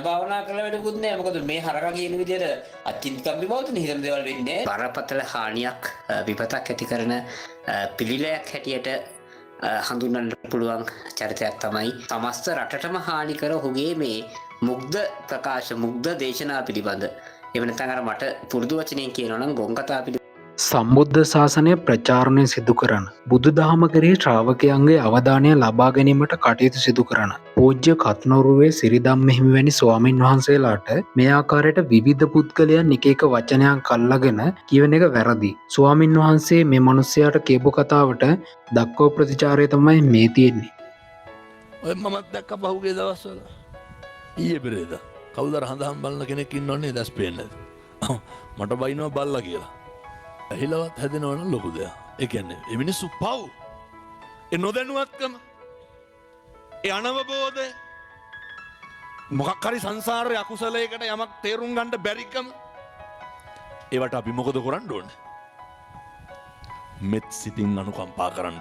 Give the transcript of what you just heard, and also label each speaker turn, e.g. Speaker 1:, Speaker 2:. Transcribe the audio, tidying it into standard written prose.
Speaker 1: බණ භාවනා කරලා වැඩකුත් නෑ. මොකද මේ හරකා කියන විදිහට අචින්තකම්බි බවතුනේ හිතන දේවල් වෙන්නේ. බරපතල හානියක් විපතක් ඇති කරන පිළිලයක් හැටියට හඳුන්වන්න පුළුවන් චරිතයක් තමයි සමස්ත රටටම හානි කර ඔහුගේ මේ මුග්ධ ප්‍රකාශ මුග්ධ දේශනා පිළිබඳ. එහෙම නැත්නම් අර මට පුරුදු වචනයෙන් කියනවා නම් ගොන් කතා පිළිබඳ
Speaker 2: සම්බුද්ධ ශාසනය ප්‍රචාරණය සිදු කරන බුදු දහම කෙරෙහි ශ්‍රාවකයන්ගේ අවධානය ලබා ගැනීමට කටයුතු සිදු කරන පූජ්‍ය කත්නොරුවේ සිරිධම්ම හිමි වැනි ස්වාමින් වහන්සේලාට මේ ආකාරයට විවිධ පුද්ගලයන් එක එක වචනයක් අල්ලගෙන කියවන එක වැරදි. ස්වාමින් වහන්සේ මේ මිනිස්යාට කියපු කතාවට දක්වපු ප්‍රතිචාරය තමයි මේ තියෙන්නේ.
Speaker 3: ඔය මමත් දැක්ක පහුගිය දවස්වල ඊයේ පෙරේද කවුද හඳහන් බලන කෙනෙක් ඉන්නවනේ දැස් පේන්නේ නැති. මට බයිනවා බල්ලා කියලා. ඇහිලවත් හැදෙනවන ලොකු දෙයක්. ඒ කියන්නේ ඒ මිනිස්සු පව්. ඒ නොදැනුවත්කම. ඒ අනවබෝධය. මොකක් හරි සංසාරේ අකුසලයකට යමක් තේරුම් ගන්න බැරිකම. ඒවට අපි මොකද කරන්න ඕනේ? මෙත් සිතින් අනුකම්පා කරන්න